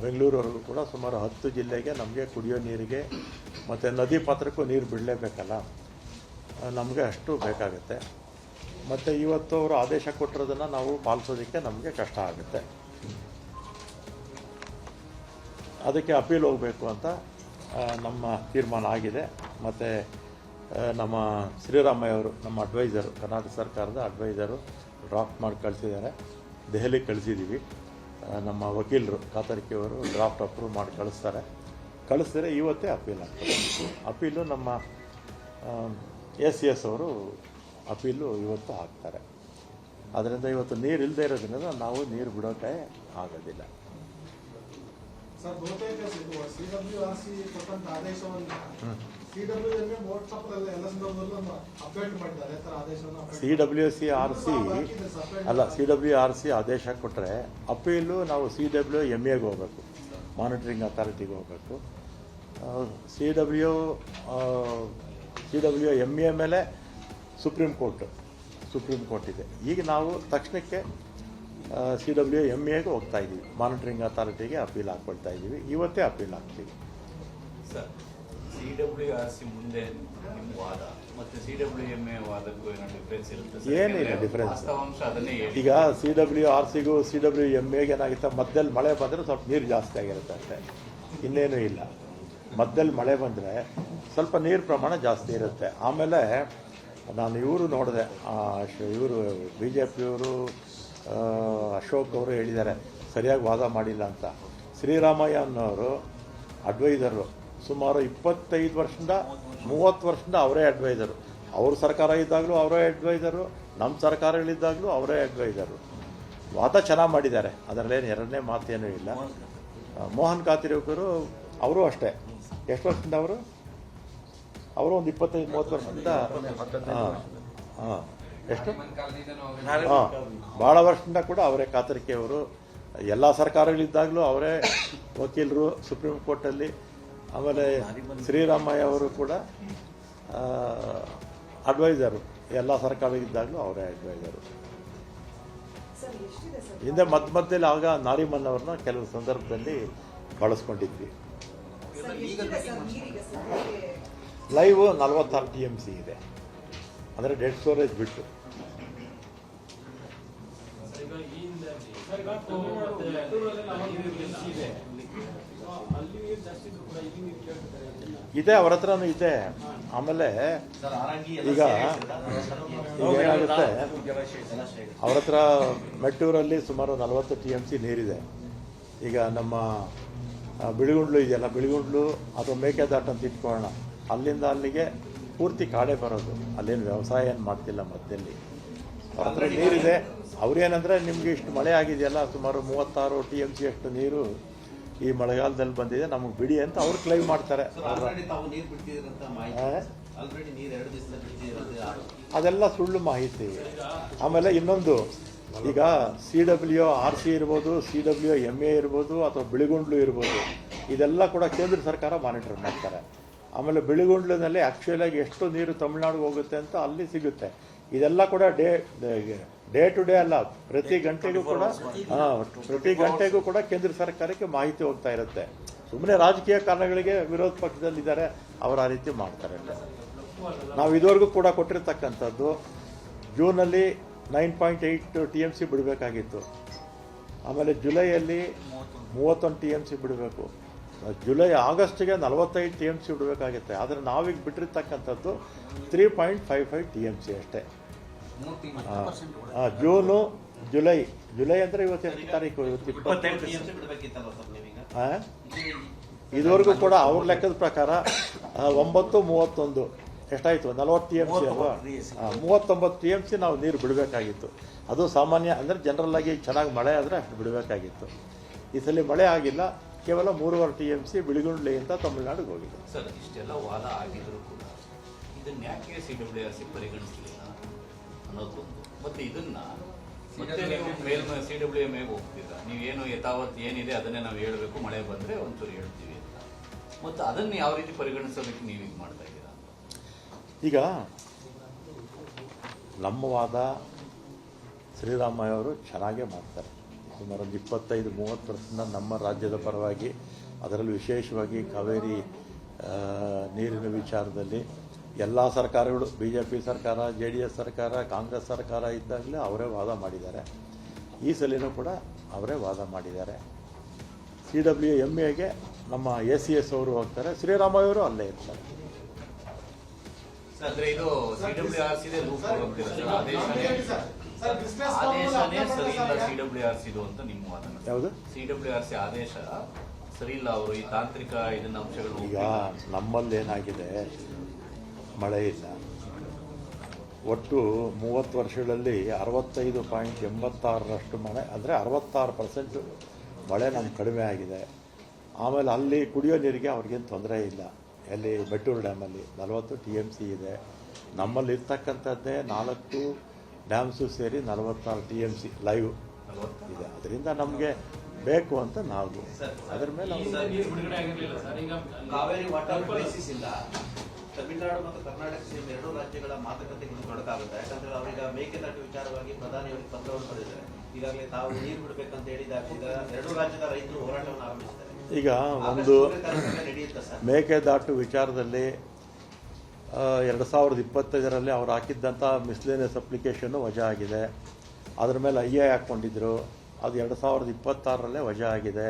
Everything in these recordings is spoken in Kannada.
ಬೆಂಗಳೂರವರೆಗೂ ಕೂಡ ಸುಮಾರು 10 ಜಿಲ್ಲೆಗೆ ನಮಗೆ ಕುಡಿಯೋ ನೀರಿಗೆ ಮತ್ತು ನದಿ ಪಾತ್ರಕ್ಕೂ ನೀರು ಬಿಡಲೇಬೇಕಲ್ಲ, ನಮಗೆ ಅಷ್ಟು ಬೇಕಾಗುತ್ತೆ. ಮತ್ತು ಇವತ್ತು ಅವರು ಆದೇಶ ಕೊಟ್ಟಿರೋದನ್ನು ನಾವು ಪಾಲಿಸೋದಕ್ಕೆ ನಮಗೆ ಕಷ್ಟ ಆಗುತ್ತೆ. ಅದಕ್ಕೆ ಅಪೀಲ್ ಹೋಗಬೇಕು ಅಂತ ನಮ್ಮ ತೀರ್ಮಾನ ಆಗಿದೆ. ಮತ್ತು ನಮ್ಮ ಶ್ರೀರಾಮಯ್ಯ ಅವರು, ನಮ್ಮ ಅಡ್ವೈಸರು, ಕರ್ನಾಟಕ ಸರ್ಕಾರದ ಅಡ್ವೈಸರು ಡ್ರಾಫ್ಟ್ ಮಾಡಿ ಕಳಿಸಿದ್ದಾರೆ. ದೆಹಲಿಗೆ ಕಳಿಸಿದ್ದೀವಿ. ನಮ್ಮ ವಕೀಲರು ಕಾತರ್ಕಿಯವರು ಡ್ರಾಫ್ಟ್ ಅಪ್ರೂವ್ ಮಾಡಿ ಕಳಿಸಿದರೆ ಇವತ್ತೇ ಅಪೀಲ್ ಆಗ್ತದೆ. ಅಪೀಲು ನಮ್ಮ ಎಸ್ ಅವರು ಅಪೀಲು ಇವತ್ತು ಹಾಕ್ತಾರೆ. ಅದರಿಂದ ಇವತ್ತು ನೀರು ಇಲ್ಲದೆ ಇರೋದ್ರಿಂದ ನಾವು ನೀರು ಬಿಡೋಕ್ಕೆ ಆಗೋದಿಲ್ಲ. ಸರ್, ಬಹುತೇಕ CWRC ಕೊಟ್ಟಂತ ಆದೇಶವನ್ನು CWRC ಆದೇಶ ಕೊಟ್ಟರೆ ಅಪೀಲು ನಾವು CWMAಗೆ ಹೋಗಬೇಕು, ಮಾನಿಟರಿಂಗ್ ಅಥಾರಿಟಿಗೆ ಹೋಗಬೇಕು. CWMA ಮೇಲೆ ಸುಪ್ರೀಂ ಕೋರ್ಟ್ ಇದೆ. ಈಗ ನಾವು ತಕ್ಷಣಕ್ಕೆ CWMAಗೆ ಹೋಗ್ತಾ ಇದ್ದೀವಿ, ಮಾನಿಟರಿಂಗ್ ಅಥಾರಿಟಿಗೆ ಅಪೀಲ್ ಹಾಕ್ಕೊಳ್ತಾ ಇದ್ದೀವಿ. ಇವತ್ತೇ ಅಪೀಲ್ ಹಾಕ್ತೀವಿ. ಸರ್, CWRC ಮುಂದೆ ನಿಮ್ಮ ವಾದ ಮತ್ತು CWMA ವಾದಕ್ಕೂ ಏನೋ ಡಿಫ್ರೆನ್ಸ್ ಇರುತ್ತೆ? ಏನಿಲ್ಲ ಡಿಫ್ರೆನ್ಸ್. ಅದನ್ನೇ ಈಗ CWRCಗೂ CWMAಗೆ ಏನಾಗುತ್ತೆ, ಮಧ್ಯದಲ್ಲಿ ಮಳೆ ಬಂದರೆ ಸ್ವಲ್ಪ ನೀರು ಜಾಸ್ತಿ ಆಗಿರುತ್ತೆ ಅಷ್ಟೇ, ಇನ್ನೇನು ಇಲ್ಲ. ಮಧ್ಯದಲ್ಲಿ ಮಳೆ ಬಂದರೆ ಸ್ವಲ್ಪ ನೀರು ಪ್ರಮಾಣ ಜಾಸ್ತಿ ಇರುತ್ತೆ. ಆಮೇಲೆ ನಾನು ಇವರು ನೋಡಿದೆ, ಇವರು BJPಯವರು ಅಶೋಕ್ ಅವರು ಹೇಳಿದ್ದಾರೆ ಸರಿಯಾಗಿ ವಾದ ಮಾಡಿಲ್ಲ ಅಂತ. ಶ್ರೀರಾಮಯ್ಯ ಅನ್ನೋರು ಅಡ್ವೈಸರು, ಸುಮಾರು 25 ವರ್ಷದಿಂದ 30 ವರ್ಷದಿಂದ ಅವರೇ ಅಡ್ವೈಸರು. ಅವ್ರ ಸರ್ಕಾರ ಇದ್ದಾಗಲೂ ಅವರೇ ಅಡ್ವೈಸರು, ನಮ್ಮ ಸರ್ಕಾರಗಳಿದ್ದಾಗಲೂ ಅವರೇ ಅಡ್ವೈಸರು. ವಾದ ಚೆನ್ನಾಗಿ ಮಾಡಿದ್ದಾರೆ, ಅದರಲ್ಲೇನು ಎರಡನೇ ಮಾತೇನೂ ಇಲ್ಲ. ಮೋಹನ್ ಕಾತಿರೇಕರು ಅವರು ಅಷ್ಟೇ, ಎಷ್ಟು ವರ್ಷದಿಂದ ಅವರು ಒಂದು 25-30 ವರ್ಷದಿಂದ ಎಷ್ಟು ಭಾಳ ವರ್ಷದಿಂದ ಕೂಡ ಅವರೇ ಕಾತರಿಕೆಯವರು. ಎಲ್ಲ ಸರ್ಕಾರಗಳಿದ್ದಾಗಲೂ ಅವರೇ ವಕೀಲರು ಸುಪ್ರೀಂ ಕೋರ್ಟಲ್ಲಿ. ಆಮೇಲೆ ಶ್ರೀರಾಮಯ್ಯ ಅವರು ಕೂಡ ಅಡ್ವೈಸರು, ಎಲ್ಲ ಸರ್ಕಾರಗಳಿದ್ದಾಗಲೂ ಅವರೇ ಅಡ್ವೈಸರು. ಹಿಂದೆ ಮಧ್ಯದಲ್ಲಿ ಆಗ ನಾರಿಮನ್ ಅವ್ರನ್ನ ಕೆಲವು ಸಂದರ್ಭದಲ್ಲಿ ಬಳಸ್ಕೊಂಡಿದ್ವಿ. ಲೈವ್ 46 TMC ಇದೆ, ಅಂದರೆ ಡೆಡ್ ಸ್ಟೋರೇಜ್ ಬಿಟ್ಟು. ಇದೆ, ಅವ್ರ ಹತ್ರನೂ ಇದೆ. ಆಮೇಲೆ ಈಗ ಏನಾಗುತ್ತೆ, ಅವ್ರ ಹತ್ರ ಮೆಟ್ಟೂರಲ್ಲಿ ಸುಮಾರು 40 TMC ನೀರಿದೆ. ಈಗ ನಮ್ಮ ಬಿಳಿಗುಂಡ್ಲು ಇದೆಯಲ್ಲ, ಬಿಳಿಗುಂಡ್ಲು ಅಥವಾ ಮೇಕೆದಾಟು ಅಂತ ಇಟ್ಕೊಳ್ಳೋಣ, ಅಲ್ಲಿಂದ ಅಲ್ಲಿಗೆ ಪೂರ್ತಿ ಕಾಡೆ ಬರೋದು. ಅಲ್ಲೇನು ವ್ಯವಸಾಯ ಏನು ಮಾಡ್ತಿಲ್ಲ ಮಧ್ಯದಲ್ಲಿ. ಅವ್ರ ಹತ್ರ ನೀರಿದೆ. ಅವ್ರೇನಂದರೆ ನಿಮಗೆ ಇಷ್ಟು ಮಳೆ ಆಗಿದೆಯಲ್ಲ, ಸುಮಾರು 36 TMC ಅಷ್ಟು ನೀರು ಈ ಮಳೆಗಾಲದಲ್ಲಿ ಬಂದಿದೆ, ನಮಗೆ ಬಿಡಿ ಅಂತ ಅವ್ರು ಕ್ಲೈಮ್ ಮಾಡ್ತಾರೆ. ಅದೆಲ್ಲ ಸುಳ್ಳು ಮಾಹಿತಿ. ಆಮೇಲೆ ಇನ್ನೊಂದು, ಈಗ CWRC ಇರ್ಬೋದು, CWMA ಇರ್ಬೋದು, ಅಥವಾ ಬಿಳಿಗುಂಡ್ಲು ಇರ್ಬೋದು, ಇದೆಲ್ಲ ಕೂಡ ಕೇಂದ್ರ ಸರ್ಕಾರ ಮಾನಿಟರ್ ಮಾಡ್ತಾರೆ. ಆಮೇಲೆ ಬಿಳಿಗುಂಡ್ಲಿನಲ್ಲಿ ಆ್ಯಕ್ಚುಲಾಗಿ ಎಷ್ಟು ನೀರು ತಮಿಳ್ನಾಡಿಗೆ ಹೋಗುತ್ತೆ ಅಂತ ಅಲ್ಲಿ ಸಿಗುತ್ತೆ. ಇದೆಲ್ಲ ಕೂಡ ಡೇ ಟು ಡೇ ಅಲ್ಲ, ಪ್ರತಿ ಗಂಟೆಗೂ ಕೂಡ ಕೇಂದ್ರ ಸರ್ಕಾರಕ್ಕೆ ಮಾಹಿತಿ ಹೋಗ್ತಾ ಇರುತ್ತೆ. ಸುಮ್ಮನೆ ರಾಜಕೀಯ ಕಾರಣಗಳಿಗೆ ವಿರೋಧ ಪಕ್ಷದಲ್ಲಿದ್ದಾರೆ, ಅವರು ಆ ರೀತಿ ಮಾಡ್ತಾರೆ. ನಾವು ಇದುವರೆಗೂ ಕೂಡ ಕೊಟ್ಟಿರ್ತಕ್ಕಂಥದ್ದು ಜೂನಲ್ಲಿ 9.8 TMC ಬಿಡಬೇಕಾಗಿತ್ತು. ಆಮೇಲೆ ಜುಲೈಯಲ್ಲಿ 31 TMC ಬಿಡಬೇಕು. ಆಗಸ್ಟ್ಗೆ 45 TMC ಬಿಡಬೇಕಾಗುತ್ತೆ. ಆದರೆ ನಾವೀಗ ಬಿಟ್ಟಿರ್ತಕ್ಕಂಥದ್ದು 3.55 TMC ಅಷ್ಟೇ. ಜೂನು, ಜುಲೈ ಅಂದರೆ ಇವತ್ತು ಎಷ್ಟು ತಾರೀಕು? ಇವತ್ತು 25. ಇದುವರೆಗೂ ಕೂಡ ಅವ್ರ ಲೆಕ್ಕದ ಪ್ರಕಾರ 9-31 ಎಷ್ಟಾಯಿತು? 40 TMC ಅಲ್ವಾ? 39 TMC ನಾವು ನೀರು ಬಿಡಬೇಕಾಗಿತ್ತು. ಅದು ಸಾಮಾನ್ಯ ಅಂದರೆ ಜನರಲ್ ಆಗಿ ಚೆನ್ನಾಗಿ ಮಳೆ ಆದರೆ ಅಷ್ಟು ಬಿಡಬೇಕಾಗಿತ್ತು. ಈ ಸಲ ಮಳೆ ಆಗಿಲ್ಲ, ಕೇವಲ 3.5 TMC ಬಿಳಿಗುಂಡ್ಲಿಯಿಂದ ತಮಿಳುನಾಡಿಗೆ ಹೋಗಿದೆ. ಸರ್, ಇಷ್ಟೆಲ್ಲ ವಾದ ಆಗಿದ್ರು ಕೂಡ ಇದನ್ನ ಯಾಕೆ CWRC ಪರಿಗಣಿಸಲಿಲ್ಲ ಅನ್ನೋದೊಂದು. ಮತ್ತು ಇದನ್ನ ಮತ್ತೆ ನೀವು CWMA ಹೋಗ್ತೀರಾ, ನೀವೇನು ಯಥಾವತ್ ಏನಿದೆ ಅದನ್ನೇ ನಾವು ಹೇಳಬೇಕು, ಮಳೆ ಬಂದರೆ ಒಂಚೂರು ಹೇಳ್ತೀವಿ ಅಂತ. ಮತ್ತು ಅದನ್ನು ಯಾವ ರೀತಿ ಪರಿಗಣಿಸೋದಕ್ಕೆ ನೀವು ಇದು ಮಾಡ್ತಾ ಇದ್ದೀರಾ? ಈಗ ನಮ್ಮ ವಾದ ಶ್ರೀರಾಮಯ್ಯ ಅವರು ಚೆನ್ನಾಗೇ ಮಾಡ್ತಾರೆ. ಸುಮಾರು ಒಂದು 25-30% ನಮ್ಮ ರಾಜ್ಯದ ಪರವಾಗಿ, ಅದರಲ್ಲೂ ವಿಶೇಷವಾಗಿ ಕಾವೇರಿ ನೀರಿನ ವಿಚಾರದಲ್ಲಿ ಎಲ್ಲ ಸರ್ಕಾರಗಳು, BJP ಸರ್ಕಾರ, JDS ಸರ್ಕಾರ, ಕಾಂಗ್ರೆಸ್ ಸರ್ಕಾರ ಇದ್ದಾಗಲೇ ಅವರೇ ವಾದ ಮಾಡಿದ್ದಾರೆ. ಈ ಸಲಿನೂ ಕೂಡ ಅವರೇ ವಾದ ಮಾಡಿದ್ದಾರೆ. CWMAಗೆ ನಮ್ಮ ACS ಅವರು ಹೋಗ್ತಾರೆ, ಶ್ರೀರಾಮಯ್ಯವರು ಅಲ್ಲೇ ಇರ್ತಾರೆ. ಅಂದ್ರೆ ಇದು CWRC ಆದೇಶನೇ ಸರಿ ಇಲ್ಲ CWRC ಅಂತ ನಿಮ್ಮ ವಾದನ. ಯಾವುದು CWRC ಆದೇಶ ಸರಿ ಇಲ್ಲ, ಅವರು ಈ ತಾಂತ್ರಿಕ ಇದನ್ನ ಅಂಶಗಳು. ಈಗ ನಮ್ಮಲ್ಲಿ ಏನಾಗಿದೆ, ಮಳೆ ಇಲ್ಲ. ಒಟ್ಟು 30 ವರ್ಷಗಳಲ್ಲಿ 65.86% ಮಳೆ, ಅಂದರೆ 66% ಮಳೆ ನಮ್ಗೆ ಕಡಿಮೆ ಆಗಿದೆ. ಆಮೇಲೆ ಅಲ್ಲಿ ಕುಡಿಯೋ ನೀರಿಗೆ ಅವ್ರಿಗೇನು ತೊಂದರೆ ಇಲ್ಲ. ಎಲ್ಲಿ ಮೆಟ್ಟೂರು ಡ್ಯಾಮಲ್ಲಿ 40 TMC ಇದೆ. ನಮ್ಮಲ್ಲಿ ಇರ್ತಕ್ಕಂಥದ್ದೇ 4 ಡ್ಯಾಮ್ಸು ಸೇರಿ 46 TMC ಲೈವ್ ಇದೆ. ಅದರಿಂದ ನಮಗೆ ಬೇಕು ಅಂತ ನಾವು ಅದರ ಮೇಲೆ ಕಾವೇರಿ ವಾಟರ್ ಕ್ರೈಸಿಸ್ ಇಂದ ತಮಿಳುನಾಡು ಮತ್ತು ಕರ್ನಾಟಕ ಸೇರಿ 2 ರಾಜ್ಯಗಳ ಮಾತುಕತೆಗೆ ತೊಡಕಾಗುತ್ತೆ. ಯಾಕಂದ್ರೆ ಅವರೀಗ ಮೇಕೆದಾಟು ವಿಚಾರವಾಗಿ ಪ್ರಧಾನಿಯವರಿಗೆ ಪತ್ರವನ್ನು ಬರೆದಿದ್ದಾರೆ. ಈಗಾಗಲೇ ತಾವು ನೀರು ಬಿಡಬೇಕಂತ ಹೇಳಿದಾಗ ಈಗ 2 ರಾಜ್ಯದ ರೈತರು ಹೋರಾಟವನ್ನು ಆರಂಭಿಸಿದ್ದಾರೆ. ಈಗ ಒಂದು ಮೇಕೆದಾಟು ವಿಚಾರದಲ್ಲಿ 2025ರಲ್ಲಿ ಅವ್ರು ಹಾಕಿದ್ದಂಥ ಮಿಸ್ಲೇನಿಯಸ್ ಅಪ್ಲಿಕೇಶನ್ನು ವಜಾ ಆಗಿದೆ. ಅದ್ರ ಮೇಲೆ IA ಹಾಕ್ಕೊಂಡಿದ್ರು, ಅದು 2026ರಲ್ಲೇ ವಜಾ ಆಗಿದೆ.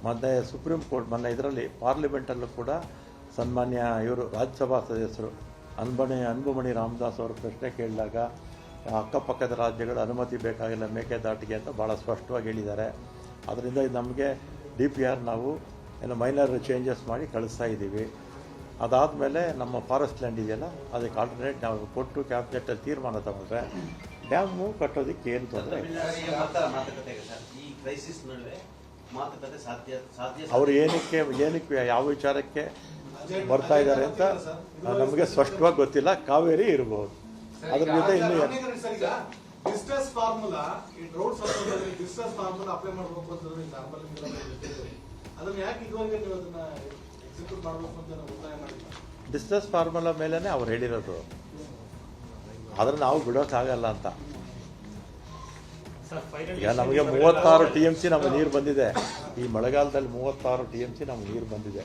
ಮೊನ್ನೆ ಸುಪ್ರೀಂ ಕೋರ್ಟ್, ಮೊನ್ನೆ ಇದರಲ್ಲಿ ಪಾರ್ಲಿಮೆಂಟಲ್ಲೂ ಕೂಡ ಸನ್ಮಾನ್ಯ ಇವರು ರಾಜ್ಯಸಭಾ ಸದಸ್ಯರು ಅನ್ಬುಮಣಿ ರಾಮದಾಸ್ ಅವರು ಪ್ರಶ್ನೆ ಕೇಳಿದಾಗ ಅಕ್ಕಪಕ್ಕದ ರಾಜ್ಯಗಳ ಅನುಮತಿ ಬೇಕಾಗಿಲ್ಲ ಮೇಕೆದಾಟಿಗೆ ಅಂತ ಭಾಳ ಸ್ಪಷ್ಟವಾಗಿ ಹೇಳಿದ್ದಾರೆ. ಅದರಿಂದ ಇದು ನಮಗೆ DPR ನಾವು ಏನೋ ಮೈನರ್ ಚೇಂಜಸ್ ಮಾಡಿ ಕಳಿಸ್ತಾ ಇದ್ದೀವಿ. ಅದಾದಮೇಲೆ ನಮ್ಮ ಫಾರೆಸ್ಟ್ ಲ್ಯಾಂಡ್ ಇದೆಯಲ್ಲ, ಅದಕ್ಕೆ ಆಲ್ಟರ್ನೇಟ್ ನಾವು ಕೊಟ್ಟು ಕ್ಯಾಬಿನೆಟಲ್ಲಿ ತೀರ್ಮಾನ ತಗೊಂಡ್ರೆ ಡ್ಯಾಮು ಕಟ್ಟೋದಕ್ಕೆ ಏನು ತೊಂದರೆ ಇಲ್ಲ. ಅವರು ಏನಕ್ಕೆ ಯಾವ ವಿಚಾರಕ್ಕೆ ಬರ್ತಾ ಇದ್ದಾರೆ ಅಂತ ನಮಗೆ ಸ್ಪಷ್ಟವಾಗಿ ಗೊತ್ತಿಲ್ಲ. ಕಾವೇರಿ ಇರಬಹುದು, ಅದ್ರ ಜೊತೆ ಇನ್ನೂ ಡಿಸ್ಟ್ರೆಸ್ ಫಾರ್ಮುಲಾ ಈ ರೋಡ್ ಸಂದರ್ಭದಲ್ಲಿ ಡಿಸ್ಟ್ರೆಸ್ ಫಾರ್ಮುಲಾ ಅಪ್ಲೈ ಮಾಡಬೇಕು ಅಂತಂದ್ರೆ ಅದನ್ನ ಯಾಕೆ ಇದುವರೆಗೆ ನೀವು ಅದನ್ನ ಎಕ್ಸಿಕ್ಯೂಟ್ ಮಾಡಬೇಕು ಅಂತ ನಾವು ಒತ್ತಾಯ ಮಾಡಿಲ್ಲ. ಡಿಸ್ಟ್ರೆಸ್ ಫಾರ್ಮುಲಾ ಮೇಲೇ ಅವ್ರು ಹೇಳಿರೋದು, ಆದ್ರೆ ನಾವು ಬಿಡೋಕ್ಕಾಗಲ್ಲ ಅಂತ. ಈಗ ನಮಗೆ 36 TMC ನಮ್ಮ ನೀರು ಬಂದಿದೆ. ಈ ಮಳೆಗಾಲದಲ್ಲಿ 36 TMC ನಮ್ಗೆ ನೀರು ಬಂದಿದೆ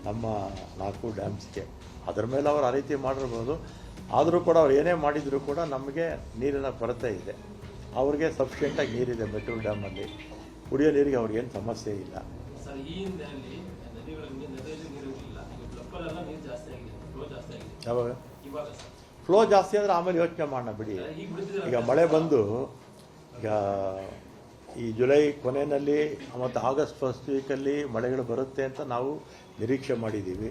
ನಮ್ಮ 4 ಡ್ಯಾಮ್ಸ್ಗೆ. ಅದರ ಮೇಲೆ ಅವ್ರು ಆ ರೀತಿ ಮಾಡಿರ್ಬೋದು. ಆದರೂ ಕೂಡ ಅವ್ರು ಏನೇ ಮಾಡಿದರೂ ಕೂಡ ನಮಗೆ ನೀರಿನ ಕೊರತೆ ಇದೆ. ಅವ್ರಿಗೆ ಸಫಿಷಿಯೆಂಟಾಗಿ ನೀರಿದೆ ಮೆಟ್ಟೂರು ಡ್ಯಾಮಲ್ಲಿ. ಕುಡಿಯೋ ನೀರಿಗೆ ಅವ್ರಿಗೇನು ಸಮಸ್ಯೆ ಇಲ್ಲ. ಯಾವಾಗ ಫ್ಲೋ ಜಾಸ್ತಿ ಆದರೆ ಆಮೇಲೆ ಯೋಚನೆ ಮಾಡೋಣ ಬಿಡಿ. ಈಗ ಮಳೆ ಬಂದು ಈಗ ಈ ಜುಲೈ ಕೊನೆಯಲ್ಲಿ ಮತ್ತು ಆಗಸ್ಟ್ ಫಸ್ಟ್ ವೀಕಲ್ಲಿ ಮಳೆಗಳು ಬರುತ್ತೆ ಅಂತ ನಾವು ನಿರೀಕ್ಷೆ ಮಾಡಿದ್ದೀವಿ.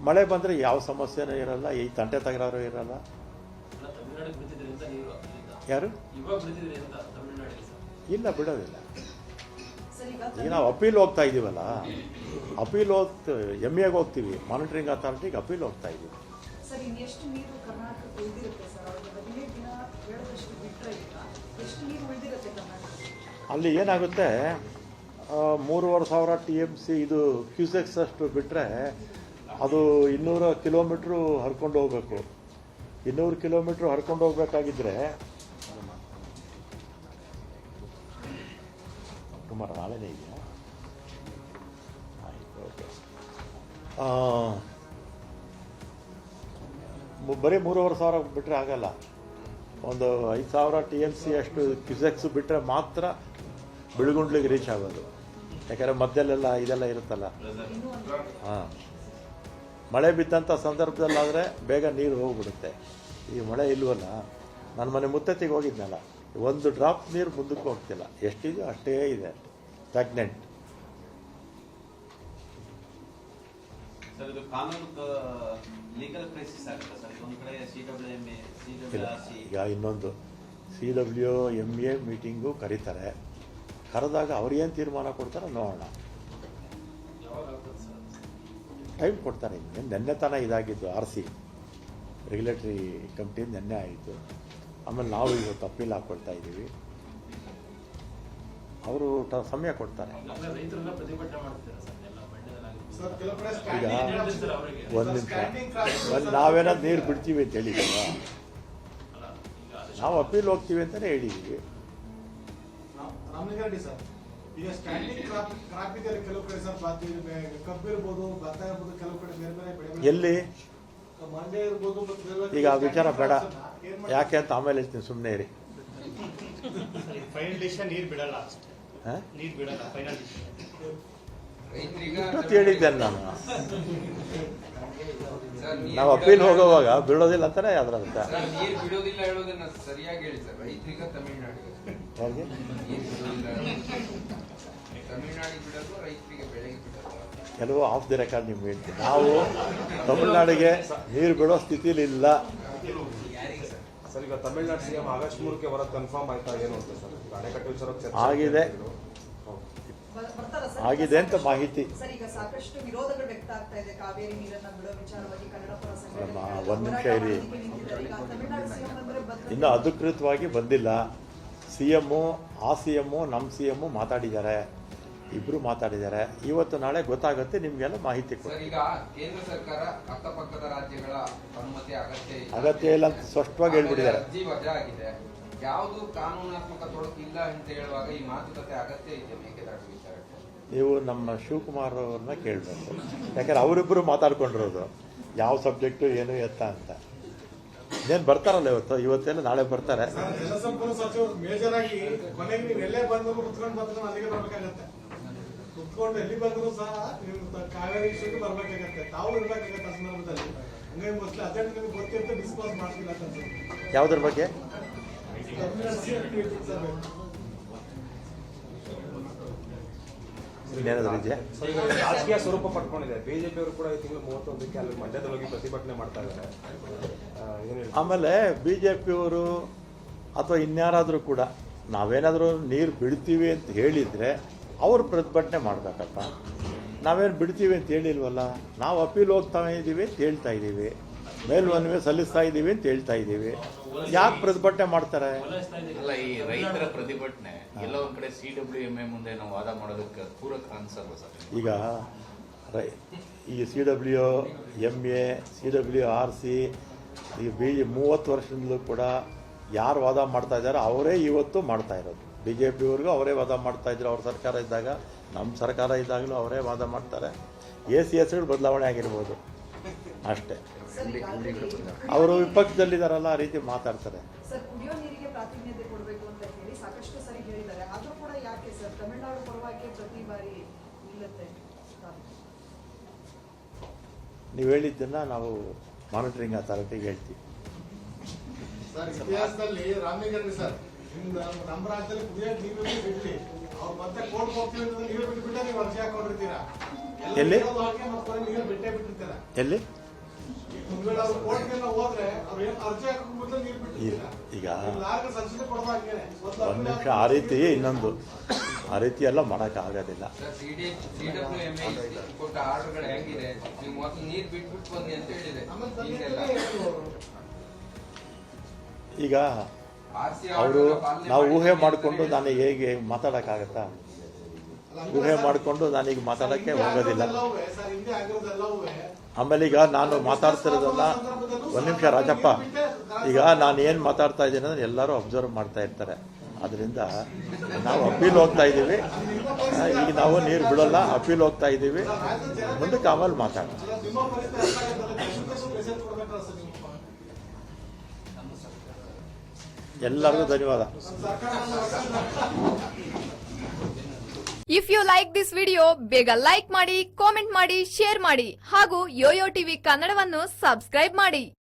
ಮಳೆ ಬಂದರೆ ಯಾವ ಸಮಸ್ಯೆನೂ ಇರಲ್ಲ, ಈ ತಂಟೆ ತಗರಾರು ಇರಲ್ಲ. ಯಾರು ಇಲ್ಲ, ಬಿಡೋದಿಲ್ಲ. ಈಗ ನಾವು ಅಪೀಲ್ ಹೋಗ್ತಾ ಇದ್ದೀವಲ್ಲ, ಅಪೀಲ್ MAಗೆ ಹೋಗ್ತೀವಿ, ಮಾನಿಟರಿಂಗ್ ಅಥಾರಿಟಿಗೆ ಅಪೀಲ್ ಹೋಗ್ತಾ ಇದ್ದೀವಿ. ಅಲ್ಲಿ ಏನಾಗುತ್ತೆ, 3,500 TMC ಇದು ಕ್ಯೂಸೆಕ್ಸ್ ಅಷ್ಟು ಬಿಟ್ಟರೆ ಅದು 200 ಕಿಲೋಮೀಟ್ರು ಹರ್ಕೊಂಡು ಹೋಗ್ಬೇಕು. 200 ಕಿಲೋಮೀಟ್ರ್ ಹರ್ಕೊಂಡು ಹೋಗ್ಬೇಕಾಗಿದ್ರೆ ಸುಮಾರು ನಾಳೆನೇ ಇದೆಯಾ? ಆಯಿತು, ಓಕೆ. ಬರೀ 3,500 ಬಿಟ್ಟರೆ ಆಗಲ್ಲ. ಒಂದು 5,000 TMC ಅಷ್ಟು ಕ್ಯೂಸೆಕ್ಸ್ ಬಿಟ್ಟರೆ ಮಾತ್ರ ಬಿಳುಗುಂಡ್ಲಿಗೆ ರೀಚ್ ಆಗೋದು. ಯಾಕಂದರೆ ಮಧ್ಯಲೆಲ್ಲ ಇದೆಲ್ಲ ಇರುತ್ತಲ್ಲ. ಹಾಂ, ಮಳೆ ಬಿದ್ದಂಥ ಸಂದರ್ಭದಲ್ಲಾದರೆ ಬೇಗ ನೀರು ಹೋಗ್ಬಿಡುತ್ತೆ. ಈ ಮಳೆ ಇಲ್ವಲ್ಲ. ನನ್ನ ಮನೆ ಮುತ್ತತ್ತಿಗೆ ಹೋಗಿದ್ನಲ್ಲ, ಒಂದು ಡ್ರಾಪ್ ನೀರು ಮುಂದಕ್ಕೆ ಹೋಗ್ತಿಲ್ಲ. ಎಷ್ಟಿದೆಯೋ ಅಷ್ಟೇ ಇದೆ, ಸ್ಟಾಗ್ನೆಂಟ್. ಈಗ ಇನ್ನೊಂದು CWMA ಮೀಟಿಂಗು ಕರೀತಾರೆ. ಕರೆದಾಗ ಅವ್ರೇನು ತೀರ್ಮಾನ ಕೊಡ್ತಾರೋ ನೋಡೋಣ. ಟೈಮ್ ಕೊಡ್ತಾರೆ. ನೆನ್ನೆ ತನ ಇದಾಗಿದ್ದು RC ರೆಗ್ಯುಲೇಟರಿ ಕಮಿಟಿ ನೆನ್ನೆ ಆಯಿತು. ಆಮೇಲೆ ನಾವು ಇವತ್ತು ಅಪೀಲ್ ಹಾಕ್ಕೊಳ್ತಾ ಇದ್ದೀವಿ. ಅವರು ಸಮಯ ಕೊಡ್ತಾರೆ. ಈಗ ಒಂದು ನಿಮಿಷ, ನಾವೇನಾದ್ರು ನೀರು ಬಿಡ್ತೀವಿ ಅಂತ ಹೇಳಿದ್ದೀವ? ನಾವು ಅಪೀಲ್ ಹೋಗ್ತೀವಿ ಅಂತಲೇ ಹೇಳಿದ್ದೀವಿ. ರಾಮಲಿಂಗಾರೆಡ್ಡಿ ಸರ್, ಈಗ ಸ್ಟ್ಯಾಂಡಿಂಗ್ ಕ್ರಾಪ್ ಇದೆ ಕೆಲವು ಕಡೆ ಸರ್, ಕಬ್ಬು ಇರ್ಬೋದು, ಭತ್ತ ಇರ್ಬೋದು, ಕೆಲವು ಕಡೆ ಬೇರೆ ಬೇರೆ ಬೆಳೆ ಎಲ್ಲಿ ಮಂಡ್ಯ ಇರ್ಬೋದು, ಮತ್ತೆ ಬೇರೆ ಬೇರೆ ಈಗ ಆ ವಿಚಾರ ಬೇಡ, ಏನ್ ಮಾಡ್ತಾರೆ? ಯಾಕೆ ಅಂತ ಆಮೇಲೆ ಹೇಳ್ತೀನಿ, ಸುಮ್ಮನೆ ಇರಿ. ಫೈನಲ್ ಡಿಸಿಷನ್ ನೀರು ಬಿಡಲ್ಲ, ಹಾ? ನೀರು ಬಿಡಲ್ಲ ಫೈನಲ್ ಡಿಸಿಷನ್. ಇವತ್ತು ಹೇಳಿದ್ದೇನೆ ನಾನು. ನಾವು ಅಪೀಲ್ ಹೋಗುವಾಗ ಬಿಡೋದಿಲ್ಲ ಅಂತಾನೆ ಅದ್ರ ಅರ್ಥ. ನೀರು ಬಿಡೋದಿಲ್ಲ ಹೇಳೋದನ್ನ ಸರಿಯಾಗಿ ಹೇಳಿ ಸರ್. ರೈತರಿಗೆ ತಮಿಳ್ನಾಡಿಗೆ ಯಾರಿಗೆ ನೀರು ಬಿಡೋದಿಲ್ಲ, ತಮಿಳ್ನಾಡಿಗೆ ಬಿಡೋದು, ರೈತರಿಗೆ ಬೆಳೆಗೆ ಬಿಡೋದು. ಕೆಲವು ಆಫ್ ದಿ ರೆಕಾರ್ಡ್ ನಿಮ್ಗೆ ಹೇಳ್ತೀನಿ. ನಾವು ತಮಿಳ್ನಾಡಿಗೆ ನೀರು ಬಿಡೋ ಸ್ಥಿತಿಲಿ ಇಲ್ಲ. ಸರ್ ಈಗ ತಮಿಳ್ನಾಡು ಸಿಎಂ ಆಗಸ್ಟ್ 3ಕ್ಕೆ ಬರೋದು ಕನ್ಫರ್ಮ್ ಆಯ್ತಾ ಏನು ಅಂತ ಸರ್? ಅಣೆಕಟ್ಟು ವಿಚಾರಕ್ಕೆ ಚರ್ಚೆ ಆಗಿದೆ. ಬರ್ತಾರಾ ಸರ್? ಆಗಿದೆ ಅಂತ ಮಾಹಿತಿ. ಸರ್, ಈಗ ಸಾಕಷ್ಟು ವಿರೋಧಗಳು ವ್ಯಕ್ತ ಆಗ್ತಾ ಇದೆ ಕಾವೇರಿ ನೀರನ್ನ ಬಿಡೋ ವಿಚಾರವಾಗಿ. ಕನ್ನಡ ಪರ ಸಂಘಟನೆಗಳು ಒಂದ್ ನಿಮಿಷ ಇರಿ. ನಿಂತಿದ್ದಾರೆ. ಈಗ ತಮಿಳ್ನಾಡು ಸಿಎಂ ಅಂದ್ರೆ ಇನ್ನೂ ಅಧಿಕೃತವಾಗಿ ಬಂದಿಲ್ಲ. ಸಿಎಮ್ಮು, ಆ ಸಿಎಮ್ಮು, ನಮ್ಮ ಸಿಎಮ್ಮು ಮಾತಾಡಿದ್ದಾರೆ, ಇಬ್ರು ಮಾತಾಡಿದ್ದಾರೆ. ಇವತ್ತು ನಾಳೆ ಗೊತ್ತಾಗುತ್ತೆ, ನಿಮ್ಗೆಲ್ಲ ಮಾಹಿತಿ ಸರ್, ಕೊಡಿ. ಈಗ ಕೇಂದ್ರ ಸರ್ಕಾರ ಅಕ್ಕಪಕ್ಕದ ರಾಜ್ಯಗಳ ಅನುಮತಿ ಅಗತ್ಯ ಇಲ್ಲ ಅಂತ ಸ್ಪಷ್ಟವಾಗಿ ಹೇಳ್ಬಿಟ್ಟಿದ್ದಾರೆ. ಅರ್ಜಿ ವಜಾ ಆಗಿದೆ. ಯಾವುದು ಕಾನೂನಾತ್ಮಕ ತೊಡಕು ಇಲ್ಲ ಅಂತ ಹೇಳುವಾಗ ಈ ಮಾತುಕತೆ ಅಗತ್ಯ ಇದೆ ಮೇಕೆದಾಟು ವಿಚಾರಕ್ಕೆ? ನೀವು ನಮ್ಮ ಶಿವಕುಮಾರ್ ಅವ್ರನ್ನ ಕೇಳಬೇಕು, ಯಾಕಂದ್ರೆ ಅವರಿಬ್ಬರು ಮಾತಾಡ್ಕೊಂಡಿರೋದು ಯಾವ ಸಬ್ಜೆಕ್ಟು ಏನು ಎತ್ತ ಅಂತ. ಇನ್ನೇನು ಬರ್ತಾರಲ್ಲ ಇವತ್ತೆಲ್ಲ ನಾಳೆ ಬರ್ತಾರೆ. ಜಲಸಂಪನ್ಮೂಲ ಸಚಿವರು ಮೇಜರ್ ಆಗಿ ಕೊನೆಗೆ ನೀವು ಎಲ್ಲೇ ಬಂದ್ರು ಕುತ್ಕೊಂಡು ಬಂದ್ರು ಅಲ್ಲಿಗೆ ಬರ್ಬೇಕಾಗತ್ತೆ. ಕುತ್ಕೊಂಡು ಎಲ್ಲಿ ಬಂದ್ರು ಸಹ ನೀವು ಕಾವೇರಿ ಇಶ್ಯೂಗೆ ಬರ್ಬೇಕಾಗತ್ತೆ, ತಾವು ಇರ್ಬೇಕಾಗತ್ತೆ ಆ ಸಂದರ್ಭದಲ್ಲಿ. ಹಂಗಾಗಿ ಮೋಸ್ಟ್ಲಿ ಅಜೆಂಡ್ ನಿಮ್ಗೆ ಗೊತ್ತಿರುತ್ತೆ, ಡಿಸ್ಕಸ್ ಮಾಡ್ತಿಲ್ಲ ಅಂತ ಅನ್ಸುತ್ತೆ. ಯಾವುದ್ರ ಬಗ್ಗೆ? ತಮಿಳ್ನಾಡು ಸಿಎಂ ಸರ್ ಇನ್ನೇನಾದ್ರು ಇದೆಯಾ? ಸರ್ ಈಗ ರಾಜಕೀಯ ಸ್ವರೂಪ ಪಡ್ಕೊಂಡಿದೆ. ಬಿಜೆಪಿ ಅವರು ಕೂಡ ಈ ತಿಂಗಳು 31ಕ್ಕೆ ಅಲ್ಲಿ ಮಂಡ್ಯದಲ್ಲಿ ಹೋಗಿ ಪ್ರತಿಭಟನೆ ಮಾಡ್ತಾ ಇದ್ದಾರೆ. ಏನ್ ಹೇಳ್ತೀರಾ? ಆಮೇಲೆ ಬಿ ಜೆ ಪಿಯವರು ಅಥವಾ ಇನ್ಯಾರಾದರೂ ಕೂಡ ನಾವೇನಾದರೂ ನೀರು ಬಿಡ್ತೀವಿ ಅಂತ ಹೇಳಿದರೆ ಅವರು ಪ್ರತಿಭಟನೆ ಮಾಡಬೇಕಪ್ಪ. ನಾವೇನು ಬಿಡ್ತೀವಿ ಅಂತ ಹೇಳಿಲ್ವಲ್ಲ. ನಾವು ಅಪೀಲ್ ಹೋಗ್ತಾ ಇದ್ದೀವಿ ಅಂತ ಹೇಳ್ತಾ ಇದ್ದೀವಿ, ಮೇಲ್ಮನವಿ ಸಲ್ಲಿಸ್ತಾ ಇದ್ದೀವಿ ಅಂತ ಹೇಳ್ತಾ ಇದ್ದೀವಿ. ಯಾಕೆ ಪ್ರತಿಭಟನೆ ಮಾಡ್ತಾರೆ? ಅಲ್ಲ, ಈ ರೈತರ ಪ್ರತಿಭಟನೆ ಎಲ್ಲ ಒಂದ್ ಕಡೆ CWMA ಮುಂದೆ ನಾವು ವಾದ ಮಾಡೋದಕ್ಕೆ ಪೂರಕ ಅನ್ಸಲ್ಲ ಸರ್? ಈಗ ಈ CWMA, CWRC, ಈ 30 ವರ್ಷದಿಂದಲೂ ಕೂಡ ಯಾರು ವಾದ ಮಾಡ್ತಾ ಇದ್ದಾರೆ ಅವರೇ ಇವತ್ತು ಮಾಡ್ತಾ ಇರೋದು. BJPಯವ್ರಿಗೂ ಅವರೇ ವಾದ ಮಾಡ್ತಾ ಇದ್ರು. ಅವ್ರ ಸರ್ಕಾರ ಇದ್ದಾಗ, ನಮ್ಮ ಸರ್ಕಾರ ಇದ್ದಾಗಲೂ ಅವರೇ ವಾದ ಮಾಡ್ತಾರೆ. ACSಗಳು ಬದಲಾವಣೆ ಆಗಿರ್ಬೋದು ಅಷ್ಟೇ. ಅವರು ವಿಪಕ್ಷದಲ್ಲಿದ್ದಾರಲ್ಲ, ಆ ರೀತಿ ಮಾತಾಡ್ತಾರೆ. ಸರ್, ಕುಡಿಯೋ ನೀರಿಗೆ ಪ್ರಾತಿನಿಧ್ಯತೆ ಕೊಡಬೇಕು ಅಂತ ಹೇಳಿ ಸಾಕಷ್ಟು ಸರಿ ಹೇಳಿದ್ದಾರೆ. ಆದ್ರೂ ಕೂಡ ಯಾಕೆ ಸರ್ ತಮಿಳುನಾಡು ಪರವಾಗಿ ಪ್ರತಿ ಬಾರಿ ನಿಲ್ಲುತ್ತೆ? ನೀವು ಹೇಳಿದ್ದನ್ನ ನಾವು ಮಾನಿಟರಿಂಗ್ ಅಥಾರಿಟಿಗೆ ಹೇಳ್ತೀವಿ. ಸರ್, ಇತಿಹಾಸದಲ್ಲಿ ರಾಮಲಿಂಗಾರೆಡ್ಡಿ ಸರ್, ನಮ್ಮ ರಾಜ್ಯದಲ್ಲಿ ಕುಡಿಯೋಕೆ ನೀರು ಬಿಡ್ಲಿ, ಅವ್ರು ಮತ್ತೆ ಕೋರ್ಟ್ ಹೋಗ್ತೀವಿ ಅಂತ ನೀರು ಬಿಟ್ಬಿಟ್ಟೆ ನೀವು ಅರ್ಜಿ ಹಾಕೊಂಡಿರ್ತೀರಾ. ಎಲ್ಲಿ? ನೀರು ಬಿಟ್ಟೇ ಬಿಟ್ಟಿರ್ತೀರಾ. ಎಲ್ಲಿ? ಒಂದ್ ವೇಳೆ ಅವ್ರು ಕೋರ್ಟ್ಗೆಲ್ಲ ಹೋದ್ರೆ ಅವ್ರು ಏನು ಅರ್ಜಿ ಹಾಕೋಕ್ ಮೊದಲು ನೀರು ಬಿಟ್ಟಿರ್ತೀರಾ. ಈಗ ಯಾರಿಗೂ ಸಂಸದೆ ಕೊಡಬಾರ್ದು. ಒಂದು ನಿಮಿಷ, ಆ ರೀತಿ ಇನ್ನೊಂದು ಆ ರೀತಿ ಎಲ್ಲ ಮಾಡೋಕ್ಕಾಗೋದಿಲ್ಲ. ಸರ್, CWMA ಕೊಟ್ಟ ಆರ್ಡರ್ಗಳು ಹೆಂಗಿದೆ? ನೀವು ಮೊದಲು ನೀರು ಬಿಟ್ಬಿಟ್ಟು ಬನ್ನಿ ಅಂತ ಹೇಳಿದೆ. ಈಗ ಅವರು ನಾವು ಊಹೆ ಮಾಡಿಕೊಂಡು ನನಗೆ ಹೇಗೆ ಮಾತಾಡೋಕ್ಕಾಗತ್ತಾ? ಊಹೆ ಮಾಡಿಕೊಂಡು ನಾನೀಗ ಮಾತಾಡೋಕ್ಕೆ ಹೋಗೋದಿಲ್ಲ. ಸರ್, ಹಿಂದೆ ಆಗಿರೋದೆಲ್ಲವೂ ಆಮೇಲೆ ಈಗ ನಾನು ಮಾತಾಡ್ತಿರೋದಲ್ಲ, ಒಂದು ನಿಮಿಷ ರಾಜಪ್ಪ, ಈಗ ನಾನು ಏನು ಮಾತಾಡ್ತಾ ಇದ್ದೀನಿ ಅಂದರೆ ಎಲ್ಲರೂ ಅಬ್ಸರ್ವ್ ಮಾಡ್ತಾ ಇರ್ತಾರೆ. ಅದರಿಂದ ನಾವು ಅಪೀಲ್ ಹೋಗ್ತಾ ಇದ್ದೀವಿ. ಈಗ ನಾವು ನೀರು ಬಿಡೋಲ್ಲ, ಅಪೀಲ್ ಹೋಗ್ತಾ ಇದ್ದೀವಿ. ಮುಂದಕ್ಕೆ ಆಮೇಲೆ ಮಾತಾಡೋಣ. ನಿಮ್ಮ ಪರಿಸ್ಥಿತಿ ಅರ್ಥ ಆಗುತ್ತಲ್ಲ, ಮೆಸೇಜ್ ಕೊಡ್ಬೇಕಲ್ಲ ಸರ್ ನೀವು. ಎಲ್ಲರಿಗೂ ಧನ್ಯವಾದ. If you like this video ಬೇಗ ಲೈಕ್ ಮಾಡಿ, ಕಾಮೆಂಟ್ ಮಾಡಿ, ಶೇರ್ ಮಾಡಿ ಹಾಗೂ ಯೋಯೋ ಟಿವಿ ಕನ್ನಡವನ್ನು ಸಬ್ಸ್ಕ್ರೈಬ್ ಮಾಡಿ.